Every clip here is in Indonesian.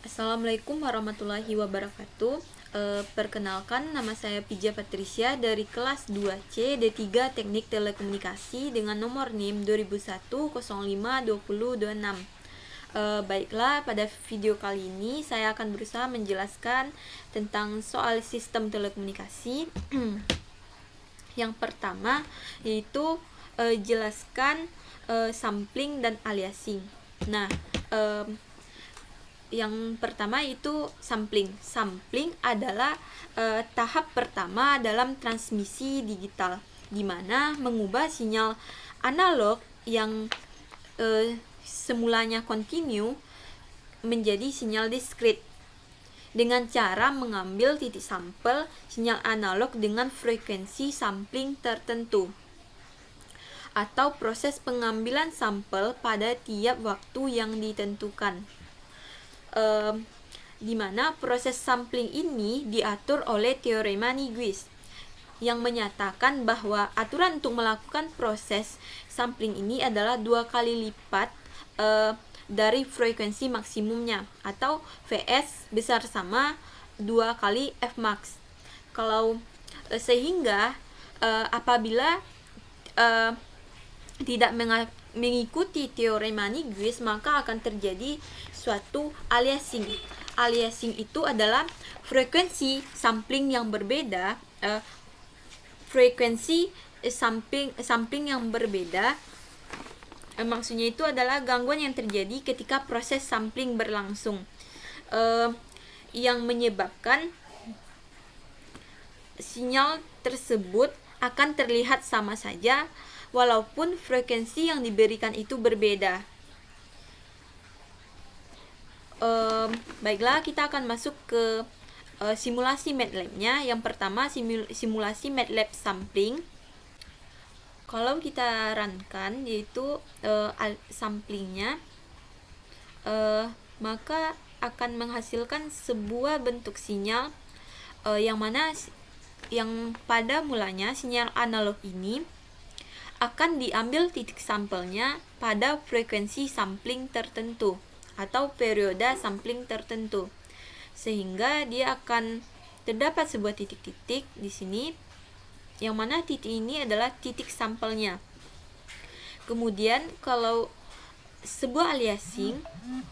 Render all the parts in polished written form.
Assalamualaikum warahmatullahi wabarakatuh. Perkenalkan, nama saya Pija Patricia dari kelas 2C D3 Teknik Telekomunikasi dengan nomor NIM 2001-05-2026. Baiklah, pada video kali ini saya akan berusaha menjelaskan tentang soal sistem telekomunikasi. Yang pertama yaitu jelaskan sampling dan aliasing. Nah, yang pertama itu sampling. Sampling adalah tahap pertama dalam transmisi digital, di mana mengubah sinyal analog yang semulanya kontinu menjadi sinyal diskrit dengan cara mengambil titik sampel sinyal analog dengan frekuensi sampling tertentu, atau proses pengambilan sampel pada tiap waktu yang ditentukan. Di mana proses sampling ini diatur oleh teorema Nyquist yang menyatakan bahwa aturan untuk melakukan proses sampling ini adalah 2 kali lipat dari frekuensi maksimumnya, atau Vs besar sama 2 kali Fmax. Sehingga apabila tidak mengikuti teorema Nyquist, maka akan terjadi suatu aliasing. Aliasing itu adalah frekuensi sampling yang berbeda, sampling yang berbeda. Maksudnya itu adalah gangguan yang terjadi ketika proses sampling berlangsung, yang menyebabkan sinyal tersebut akan terlihat sama saja walaupun frekuensi yang diberikan itu berbeda. Baiklah, kita akan masuk ke simulasi MATLAB-nya. Yang pertama, simulasi MATLAB sampling. Kalau kita runkan yaitu samplingnya, maka akan menghasilkan sebuah bentuk sinyal yang pada mulanya sinyal analog ini akan diambil titik sampelnya pada frekuensi sampling tertentu atau periode sampling tertentu, sehingga dia akan terdapat sebuah titik-titik di sini, yang mana titik ini adalah titik sampelnya. Kemudian kalau sebuah aliasing,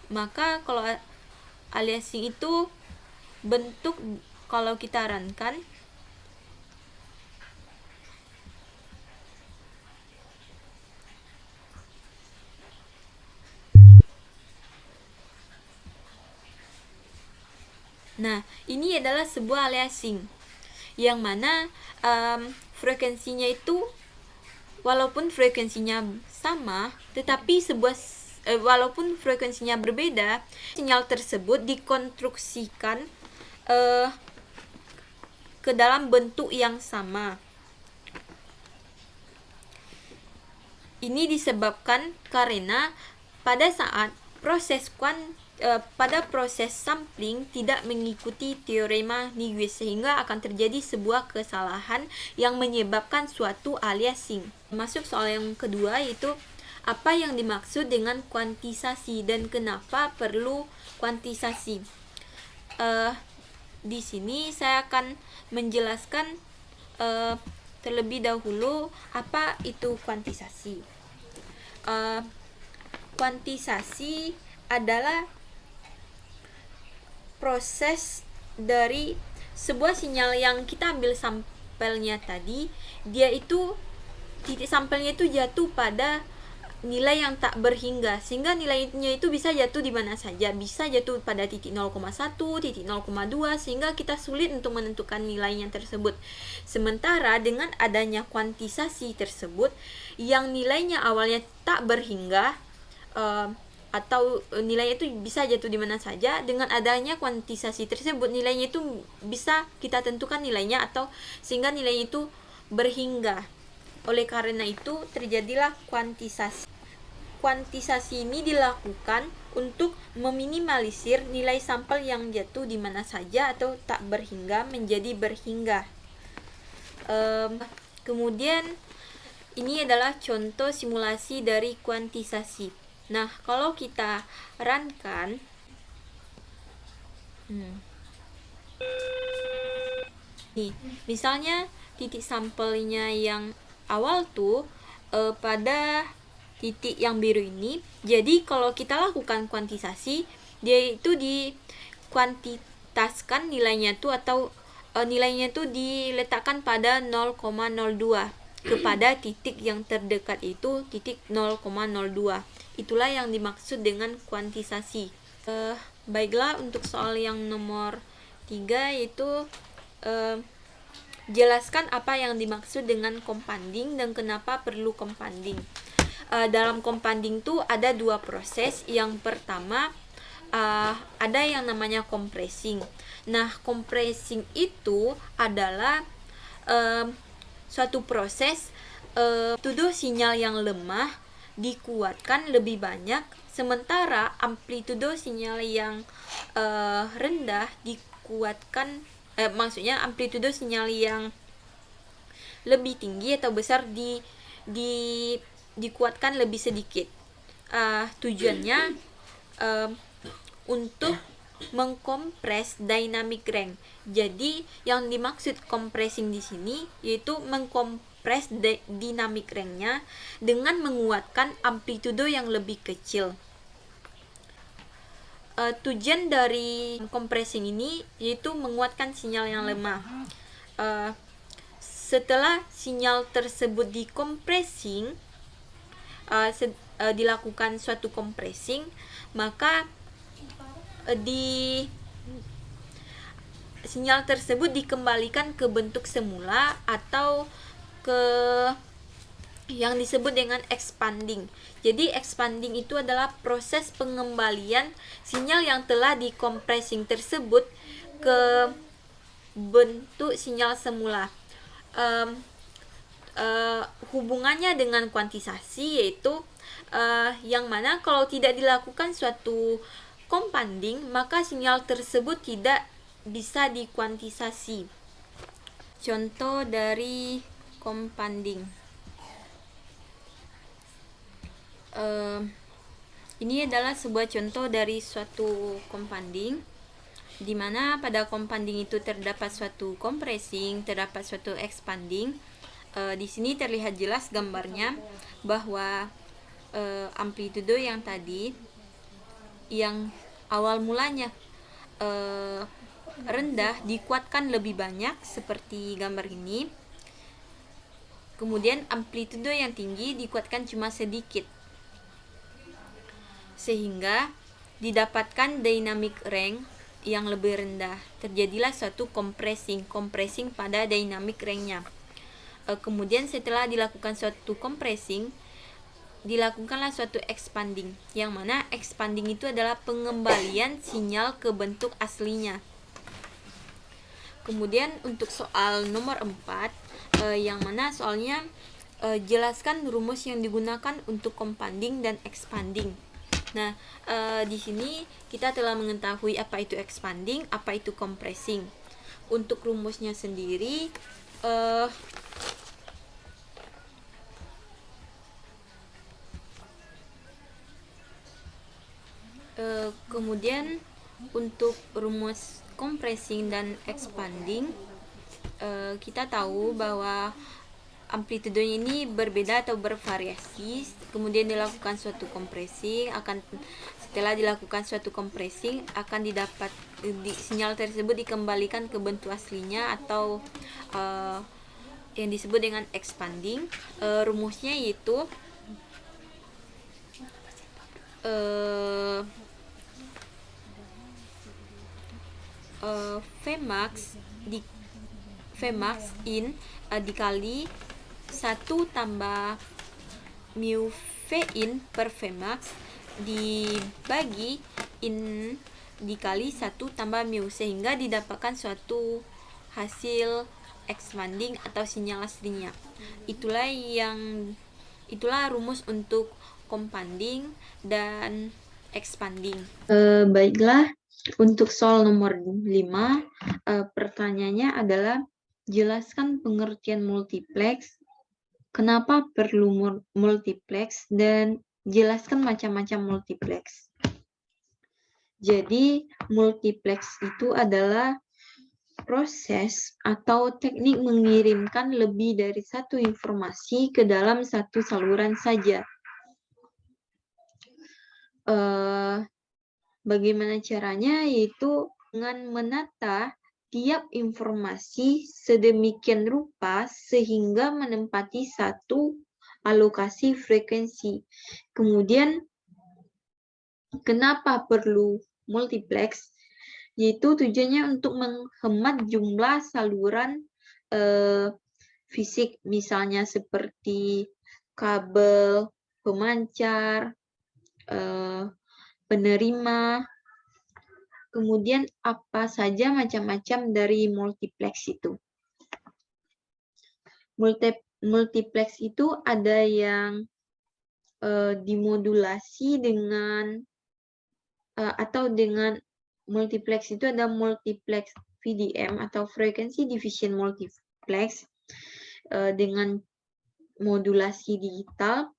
maka kalau aliasing itu bentuk, kalau kita runkan, nah, ini adalah sebuah aliasing yang mana frekuensinya itu, walaupun frekuensinya sama, tetapi walaupun frekuensinya berbeda, sinyal tersebut dikonstruksikan ke dalam bentuk yang sama. Ini disebabkan karena pada saat pada proses sampling tidak mengikuti teorema Nyquist, sehingga akan terjadi sebuah kesalahan yang menyebabkan suatu aliasing. Masuk soal yang kedua, yaitu apa yang dimaksud dengan kuantisasi dan kenapa perlu kuantisasi. Di sini saya akan menjelaskan terlebih dahulu apa itu kuantisasi. Kuantisasi adalah proses dari sebuah sinyal yang kita ambil sampelnya tadi, dia itu titik sampelnya itu jatuh pada nilai yang tak berhingga, sehingga nilainya itu bisa jatuh di mana saja, bisa jatuh pada titik 0,1, titik 0,2, sehingga kita sulit untuk menentukan nilainya tersebut. Sementara dengan adanya kuantisasi tersebut yang nilainya awalnya tak berhingga, atau nilainya itu bisa jatuh di mana saja, dengan adanya kuantisasi tersebut nilainya itu bisa kita tentukan nilainya, atau sehingga nilainya itu berhingga. Oleh karena itu terjadilah kuantisasi. Kuantisasi ini dilakukan untuk meminimalisir nilai sampel yang jatuh di mana saja atau tak berhingga menjadi berhingga. Kemudian ini adalah contoh simulasi dari kuantisasi. Nah, kalau kita runkan, Nih, misalnya titik sampelnya yang awal tuh pada titik yang biru ini. Jadi kalau kita lakukan kuantisasi, dia itu dikuantitaskan nilainya tuh atau nilainya tuh diletakkan pada 0,02 kepada titik yang terdekat itu titik 0,02. Itulah yang dimaksud dengan kuantisasi. Baiklah, untuk soal yang nomor 3 yaitu jelaskan apa yang dimaksud dengan compounding dan kenapa perlu compounding. Dalam compounding tuh ada dua proses. Yang pertama ada yang namanya compressing. Nah, compressing itu adalah suatu proses amplitudo sinyal yang lemah dikuatkan lebih banyak, sementara amplitudo sinyal yang rendah dikuatkan maksudnya amplitudo sinyal yang lebih tinggi atau besar dikuatkan lebih sedikit. Tujuannya untuk mengkompres dynamic range. Jadi yang dimaksud compressing di sini yaitu mengkompres dynamic range-nya dengan menguatkan amplitudo yang lebih kecil. Tujuan dari compressing ini yaitu menguatkan sinyal yang lemah. Setelah sinyal tersebut dikompressing, dilakukan suatu compressing, maka sinyal tersebut dikembalikan ke bentuk semula atau ke yang disebut dengan expanding. Jadi expanding itu adalah proses pengembalian sinyal yang telah dikompressing tersebut ke bentuk sinyal semula. Hubungannya dengan kuantisasi yaitu yang mana kalau tidak dilakukan suatu compounding, maka sinyal tersebut tidak bisa dikuantisasi. Contoh dari compounding. Ini adalah sebuah contoh dari suatu compounding, di mana pada compounding itu terdapat suatu compressing, terdapat suatu expanding. Di sini terlihat jelas gambarnya bahwa amplitudo yang tadi, yang awal mulanya rendah, dikuatkan lebih banyak seperti gambar ini. Kemudian amplitudo yang tinggi dikuatkan cuma sedikit, sehingga didapatkan dynamic range yang lebih rendah. Terjadilah suatu compressing pada dynamic range-nya. Kemudian setelah dilakukan suatu compressing, dilakukanlah suatu expanding, yang mana expanding itu adalah pengembalian sinyal ke bentuk aslinya. Kemudian untuk soal nomor 4, yang mana soalnya jelaskan rumus yang digunakan untuk compounding dan expanding. Nah, di sini kita telah mengetahui apa itu expanding, apa itu compressing. Untuk rumusnya sendiri, kemudian untuk rumus compressing dan expanding, kita tahu bahwa amplitudonya ini berbeda atau bervariasi. Kemudian dilakukan suatu compressing, setelah dilakukan suatu compressing akan didapat sinyal tersebut dikembalikan ke bentuk aslinya atau yang disebut dengan expanding. Rumusnya yaitu Vmax in dikali 1 tambah mu V in per Vmax dibagi in dikali 1 tambah mu, sehingga didapatkan suatu hasil expanding atau sinyal aslinya. Itulah rumus untuk compounding dan expanding. Baiklah, untuk soal nomor 5, pertanyaannya adalah jelaskan pengertian multiplex, kenapa perlu multiplex, dan jelaskan macam-macam multiplex. Jadi multiplex itu adalah proses atau teknik mengirimkan lebih dari satu informasi ke dalam satu saluran saja. Bagaimana caranya? Yaitu dengan menata tiap informasi sedemikian rupa sehingga menempati satu alokasi frekuensi. Kemudian, kenapa perlu multiplex? Yaitu tujuannya untuk menghemat jumlah saluran fisik, misalnya seperti kabel, pemancar, penerima, kemudian apa saja macam-macam dari multiplex itu. Multiplex itu ada yang dimodulasi dengan atau dengan multiplex itu ada multiplex VDM atau frequency division multiplex dengan modulasi digital.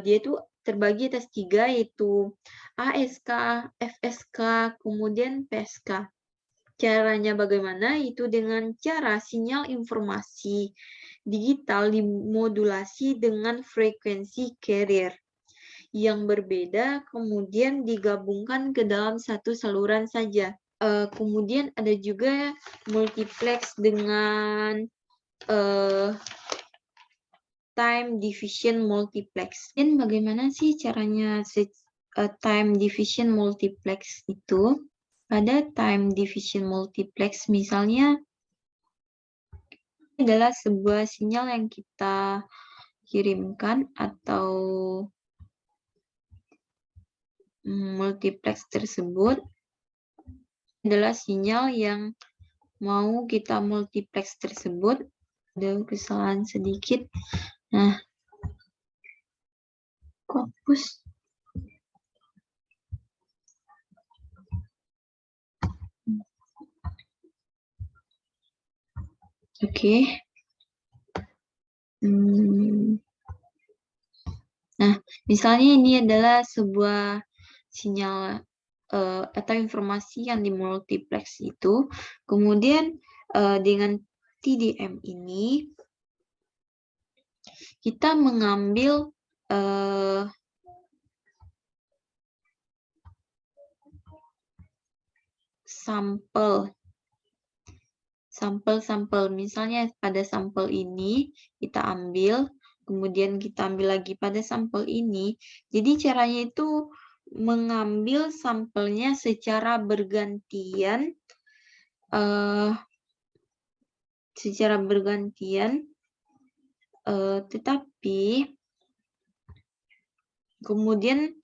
Dia itu terbagi atas 3, yaitu ASK, FSK, kemudian PSK. Caranya bagaimana? Itu dengan cara sinyal informasi digital dimodulasi dengan frekuensi carrier yang berbeda, kemudian digabungkan ke dalam satu saluran saja. Kemudian ada juga multiplex dengan time division multiplex. Dan bagaimana sih caranya time division multiplex itu? Pada time division multiplex, misalnya adalah sebuah sinyal yang kita kirimkan atau multiplex tersebut adalah sinyal yang mau kita multiplex tersebut. Ada kesalahan sedikit. Nah, kok hapus? Oke. Nah, misalnya ini adalah sebuah sinyal atau informasi yang dimultiplex itu. Kemudian dengan TDM ini kita mengambil sampel. Misalnya pada sampel ini kita ambil, kemudian kita ambil lagi pada sampel ini. Jadi caranya itu mengambil sampelnya secara bergantian, tetapi kemudian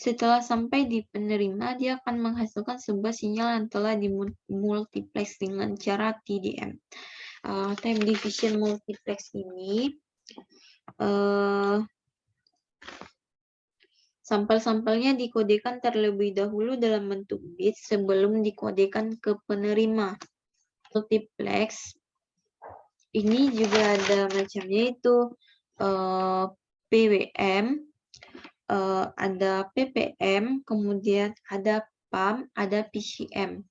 setelah sampai di penerima, dia akan menghasilkan sebuah sinyal yang telah dimultiplex dengan cara TDM. Time division multiplex ini sampel-sampelnya dikodekan terlebih dahulu dalam bentuk bit sebelum dikodekan ke penerima. Multiplex ini juga ada macamnya, itu PWM, ada PPM, kemudian ada PAM, ada PCM.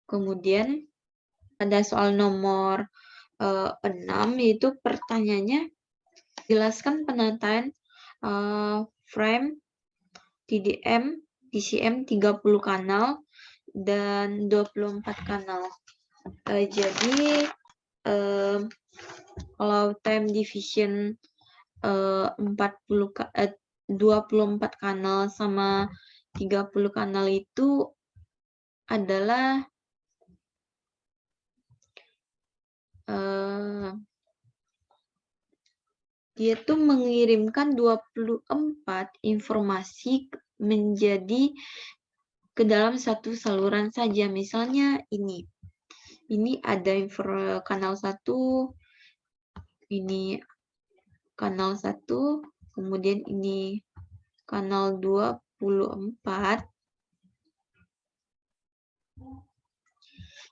Kemudian pada soal nomor 6, yaitu pertanyaannya, jelaskan penataan frame TDM, PCM 30 kanal dan 24 kanal. Jadi kalau time division 24 kanal sama 30 kanal itu adalah dia tuh mengirimkan 24 informasi menjadi ke dalam satu saluran saja. Misalnya ini ada kanal 1, ini kanal 1, kemudian ini kanal 24.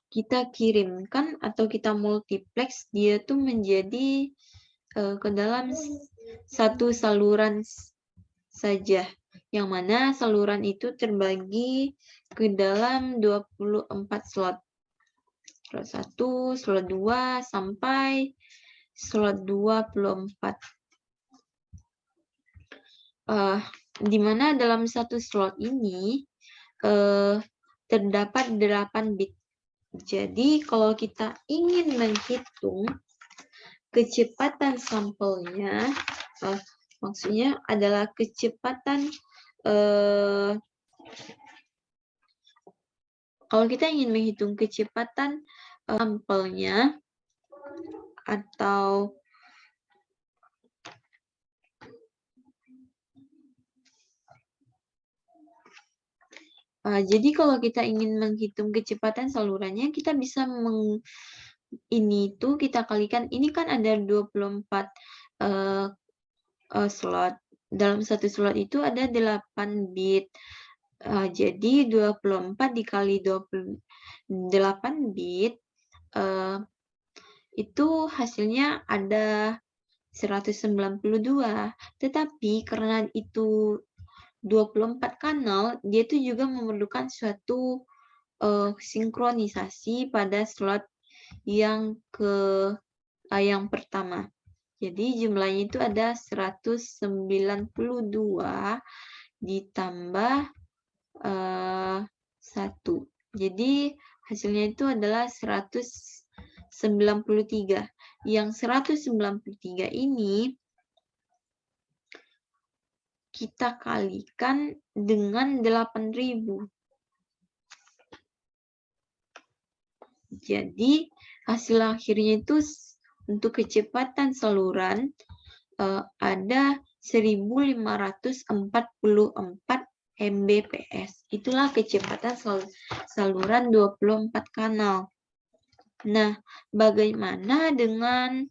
Kita kirimkan atau kita multiplex dia tuh menjadi ke dalam satu saluran saja, yang mana saluran itu terbagi ke dalam 24 slot. Slot 1, slot 2, sampai slot 24. Di mana dalam satu slot ini terdapat 8 bit. Jadi kalau kita ingin menghitung kecepatan sampelnya, maksudnya adalah kecepatan kalau kita ingin menghitung kecepatan sampelnya atau jadi kalau kita ingin menghitung kecepatan salurannya, kita bisa kita kalikan, ini kan ada 24 slot. Dalam satu slot itu ada 8 bit. Jadi 24 dikali 28 bit, itu hasilnya ada 192. Tetapi karena itu 24 kanal, dia itu juga memerlukan suatu sinkronisasi pada slot yang pertama. Jadi jumlahnya itu ada 192 ditambah 1. Jadi hasilnya itu adalah 193. Yang 193 ini kita kalikan dengan 8.000. Jadi hasil akhirnya itu untuk kecepatan saluran ada 1544 Mbps. Itulah kecepatan saluran 24 kanal. Nah, bagaimana dengan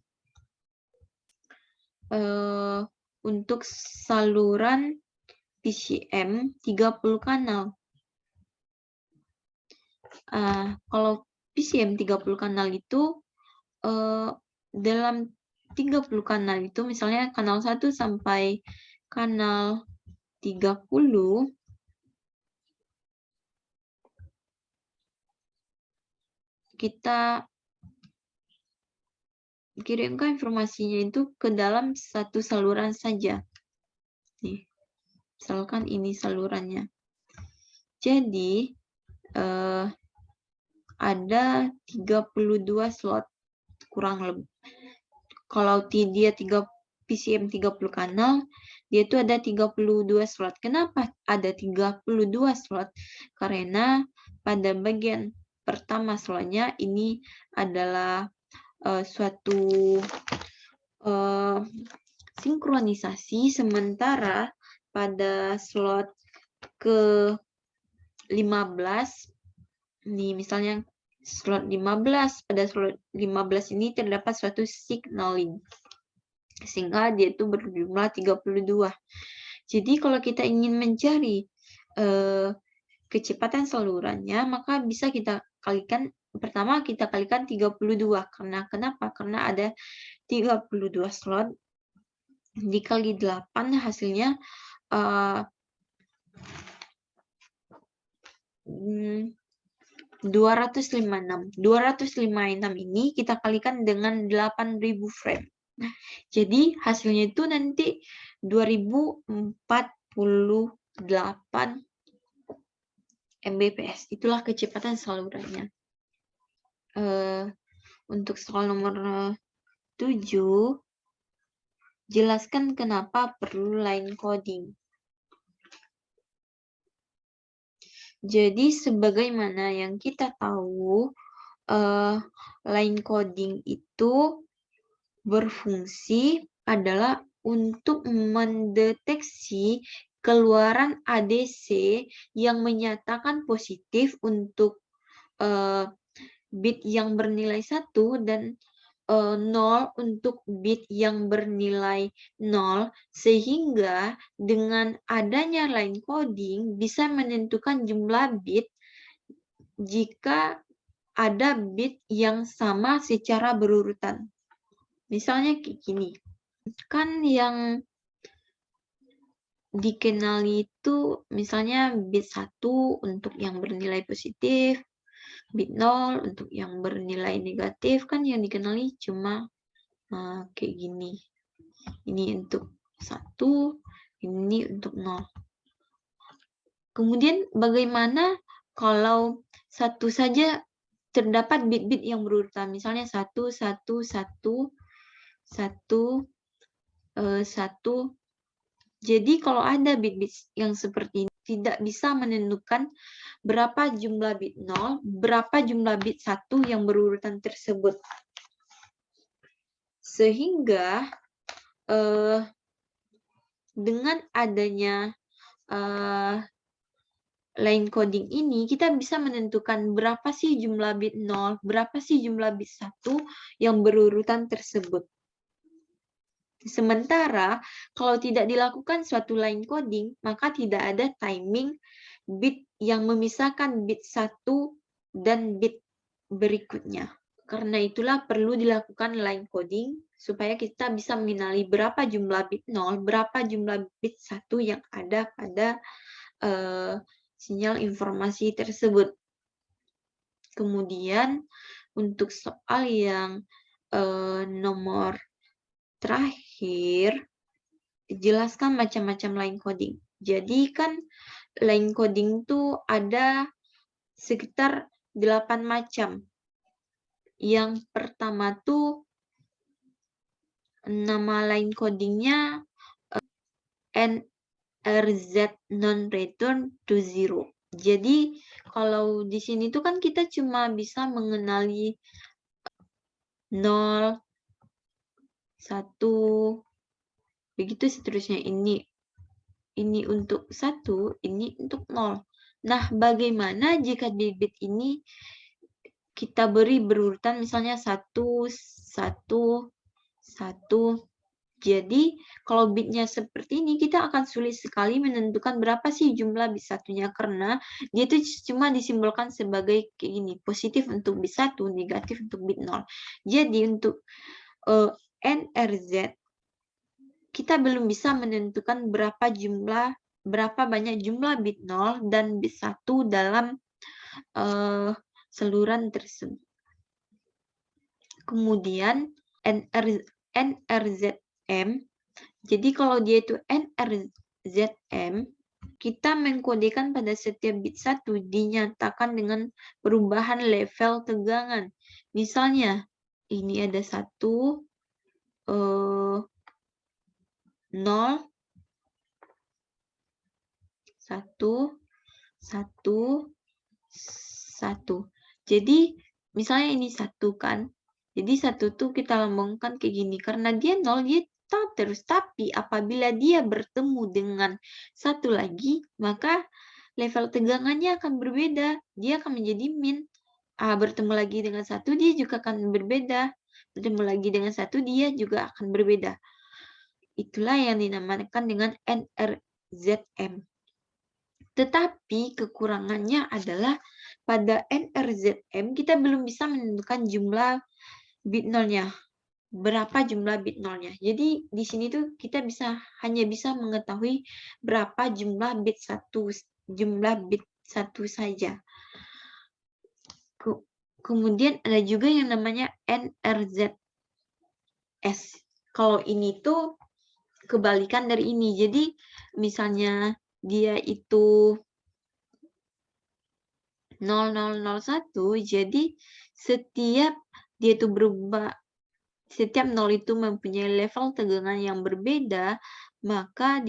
untuk saluran PCM 30 kanal? Kalau PCM 30 kanal itu dalam 30 kanal itu, misalnya kanal 1 sampai kanal 30, kita kirimkan informasinya itu ke dalam satu saluran saja. Nih, misalkan ini salurannya. Jadi, ada 32 slot kurang lebih. Kalau dia PCM 30 kanal, dia itu ada 32 slot. Kenapa ada 32 slot? Karena pada bagian pertama slotnya ini adalah suatu sinkronisasi, sementara pada slot ke-15, nih misalnya slot 15, pada slot 15 ini terdapat suatu signaling, sehingga dia itu berjumlah 32. Jadi kalau kita ingin mencari kecepatan salurannya, maka bisa kita kalikan, pertama kita kalikan 32. Kenapa? Karena ada 32 slot, dikali 8 hasilnya 256. 256 ini kita kalikan dengan 8.000 frame. Jadi hasilnya itu nanti 2048 Mbps. Itulah kecepatan salurannya. Untuk soal nomor 7, jelaskan kenapa perlu line coding. Jadi sebagaimana yang kita tahu, line coding itu berfungsi adalah untuk mendeteksi keluaran ADC yang menyatakan positif untuk bit yang bernilai 1 dan 0 untuk bit yang bernilai 0, sehingga dengan adanya line coding bisa menentukan jumlah bit jika ada bit yang sama secara berurutan. Misalnya kayak gini. Kan yang dikenali itu misalnya bit 1 untuk yang bernilai positif, bit 0 untuk yang bernilai negatif, kan yang dikenali cuma kayak gini. Ini untuk 1, ini untuk 0. Kemudian bagaimana kalau satu saja terdapat bit-bit yang berurutan, misalnya 1, 1, 1, 1, 1. Jadi kalau ada bit-bit yang seperti ini, tidak bisa menentukan berapa jumlah bit 0, berapa jumlah bit 1 yang berurutan tersebut. Sehingga dengan adanya line coding ini, kita bisa menentukan berapa sih jumlah bit 0, berapa sih jumlah bit 1 yang berurutan tersebut. Sementara kalau tidak dilakukan suatu line coding, maka tidak ada timing bit yang memisahkan bit 1 dan bit berikutnya. Karena itulah perlu dilakukan line coding supaya kita bisa mengenali berapa jumlah bit 0, berapa jumlah bit 1 yang ada pada sinyal informasi tersebut. Kemudian untuk soal yang nomor terakhir, jelaskan macam-macam line coding. Jadi kan line coding itu ada sekitar 8 macam. Yang pertama tuh nama line codingnya NRZ non-return to zero. Jadi kalau di sini tuh kan kita cuma bisa mengenali 0, 1, begitu seterusnya. Ini untuk 1, ini untuk 0. Nah, bagaimana jika di bit ini kita beri berurutan misalnya 1, 1, 1. Jadi, kalau bitnya seperti ini, kita akan sulit sekali menentukan berapa sih jumlah bit satunya, karena dia itu cuma disimbolkan sebagai kayak gini, positif untuk bit 1, negatif untuk bit 0. Jadi, untuk NRZ, kita belum bisa menentukan berapa banyak jumlah bit 0 dan bit 1 dalam saluran tersebut. Kemudian NRZM, jadi kalau dia itu NRZM, kita mengkodekan pada setiap bit 1 dinyatakan dengan perubahan level tegangan. Misalnya, ini ada 1, 0, 1, 1, 1. Jadi, misalnya ini 1 kan. Jadi 1 tuh kita lambangkan kayak gini. Karena dia 0, dia tetap terus. Tapi apabila dia bertemu dengan 1 lagi, maka level tegangannya akan berbeda. Dia akan menjadi min. Bertemu lagi dengan 1, dia juga akan berbeda. Bertemu lagi dengan 1, dia juga akan berbeda. Itulah yang dinamakan dengan NRZM. Tetapi kekurangannya adalah pada NRZM kita belum bisa menentukan jumlah bit 0-nya. Berapa jumlah bit 0-nya. Jadi di sini tuh kita hanya bisa mengetahui berapa jumlah bit 1 saja. Kemudian ada juga yang namanya NRZS. Kalau ini tuh kebalikan dari ini. Jadi misalnya dia itu 0001, jadi setiap dia itu berubah, setiap 0 itu mempunyai level tegangan yang berbeda, maka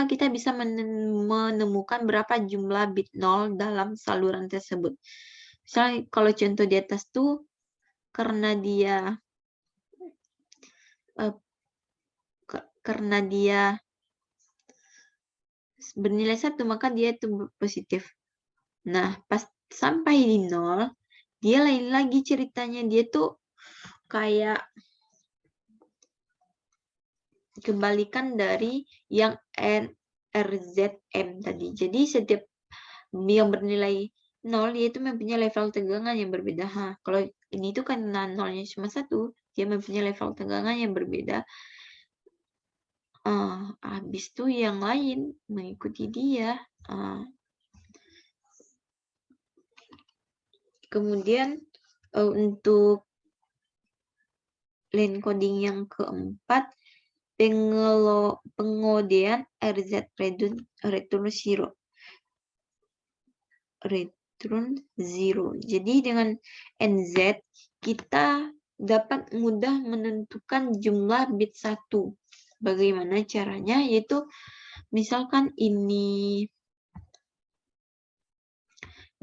kita bisa menemukan berapa jumlah bit 0 dalam saluran tersebut. Misalnya kalau contoh di atas tuh karena dia bernilai 1, maka dia itu positif. Nah, pas sampai di 0, dia lain lagi ceritanya. Dia tuh kayak kebalikan dari yang NRZM tadi. Jadi setiap yang bernilai 0, dia itu mempunyai level tegangan yang berbeda. Kalau ini tuh karena 0-nya cuma 1, dia mempunyai level tegangan yang berbeda. Habis itu yang lain mengikuti dia. Kemudian untuk line coding yang keempat, pengodean RZ return zero. Return zero. Jadi dengan NZ kita dapat mudah menentukan jumlah bit 1. Bagaimana caranya? Yaitu misalkan ini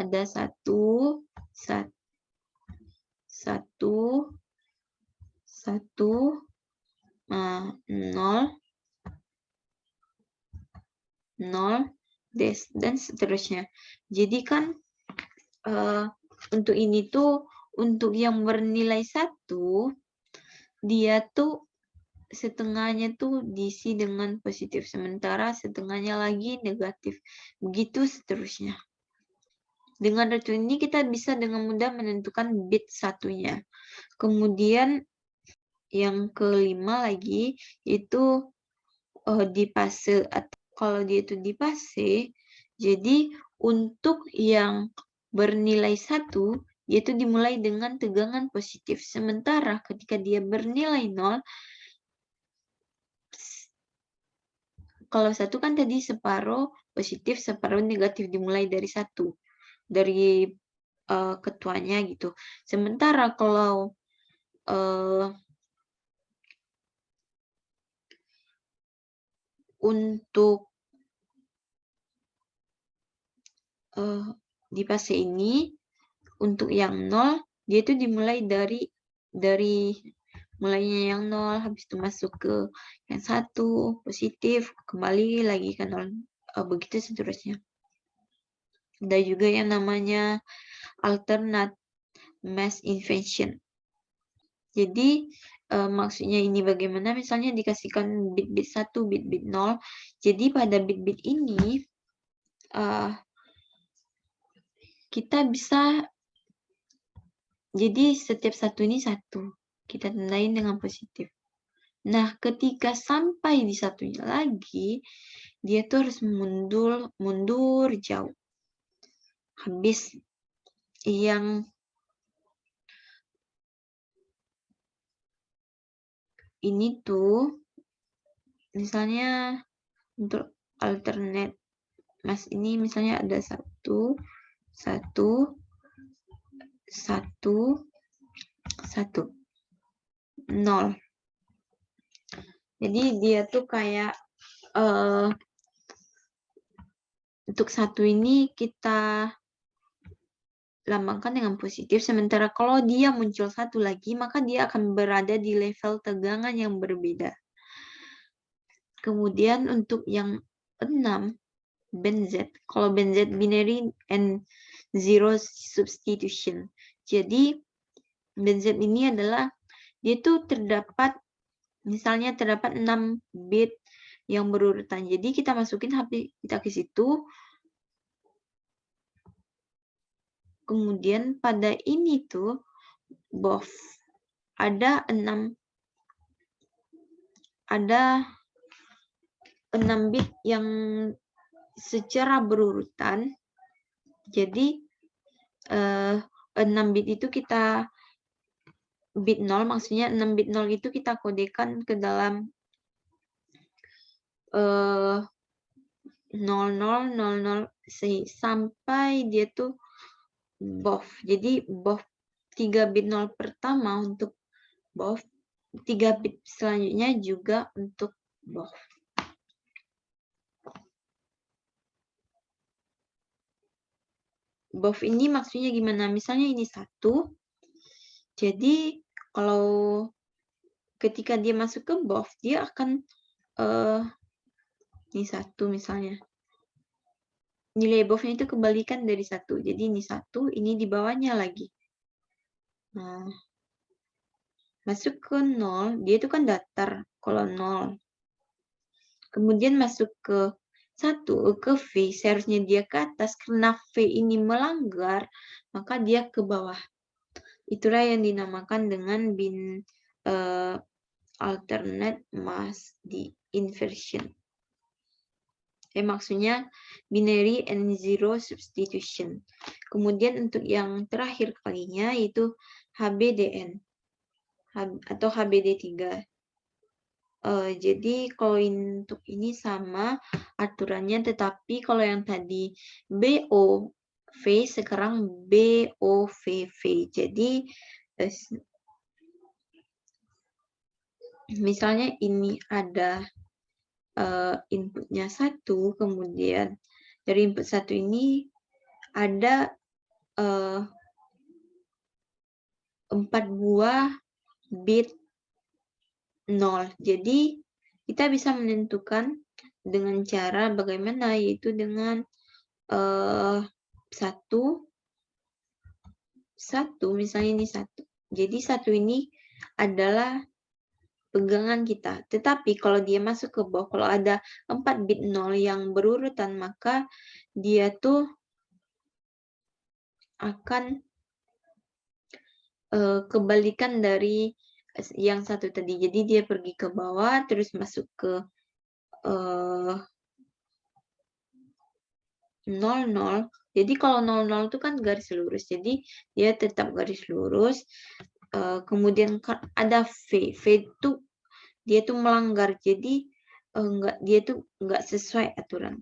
ada 1, 1, 0, 0, dan seterusnya. Jadi kan untuk ini tuh, untuk yang bernilai 1, dia tuh setengahnya tuh diisi dengan positif, sementara setengahnya lagi negatif. Begitu seterusnya. Dengan return ini kita bisa dengan mudah menentukan bit satunya. Kemudian yang kelima lagi itu dipase. Kalau dia itu dipase, jadi untuk yang bernilai 1, dia itu dimulai dengan tegangan positif. Sementara ketika dia bernilai 0, kalau 1 kan tadi separuh positif, separuh negatif, dimulai dari 1. Dari ketuanya gitu. Sementara kalau untuk di fase ini, untuk yang 0, dia itu dimulai dari mulainya yang 0, habis itu masuk ke yang 1, positif, kembali lagi ke 0, begitu seterusnya. Ada juga yang namanya alternate mass invention. Jadi maksudnya ini bagaimana? Misalnya dikasihkan bit-bit 1, bit-bit 0. Jadi pada bit-bit ini kita bisa, jadi setiap satu ini 1. Kita tandain dengan positif. Nah, ketika sampai di satunya lagi, dia tuh harus mundur jauh. Habis yang ini tuh, misalnya untuk alternate mass ini misalnya ada 1, 1, 0. Jadi dia tuh kayak untuk 1 ini kita lambangkan dengan positif, sementara kalau dia muncul 1 lagi, maka dia akan berada di level tegangan yang berbeda. Kemudian untuk yang 6, BNZ. Kalau BNZ binary and zero substitution. Jadi BNZ ini adalah dia tuh terdapat, misalnya terdapat 6 bit yang berurutan. Jadi kita masukin HP kita ke situ. Kemudian pada ini tuh BOF ada 6 bit yang secara berurutan. Jadi 6 bit itu kita bit 0, maksudnya 6 bit 0 itu kita kodekan ke dalam 0000 sampai dia tuh BOF. Jadi BOF 3 bit 0 pertama untuk BOF, 3 bit selanjutnya juga untuk BOF. BOF ini maksudnya gimana? Misalnya ini 1. Jadi kalau ketika dia masuk ke BOF, dia akan ini 1 misalnya. Nilai BOF-nya itu kebalikan dari 1. Jadi ini 1, ini di bawahnya lagi. Nah, masuk ke 0, dia itu kan datar kalau 0. Kemudian masuk ke 1, ke V, seharusnya dia ke atas. Karena V ini melanggar, maka dia ke bawah. Itulah yang dinamakan dengan alternate mass di inversion. Maksudnya binary and zero substitution. Kemudian untuk yang terakhir kalinya yaitu HBDN atau HBD3. Jadi kalau untuk ini sama aturannya, tetapi kalau yang tadi BOV sekarang BOVV. Jadi misalnya ini ada inputnya 1, kemudian dari input 1 ini ada 4 buah bit 0. Jadi kita bisa menentukan dengan cara bagaimana, yaitu dengan 1, misalnya ini 1. Jadi 1 ini adalah pegangan kita. Tetapi kalau dia masuk ke bawah, kalau ada 4 bit 0 yang berurutan, maka dia tuh akan kebalikan dari yang 1 tadi. Jadi dia pergi ke bawah, terus masuk ke 00. Jadi kalau 00 itu kan garis lurus. Jadi dia tetap garis lurus. Kemudian ada V. V itu dia tuh melanggar. Jadi dia tuh enggak sesuai aturan.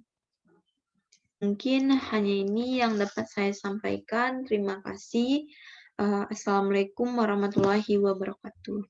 Mungkin hanya ini yang dapat saya sampaikan. Terima kasih. Assalamualaikum warahmatullahi wabarakatuh.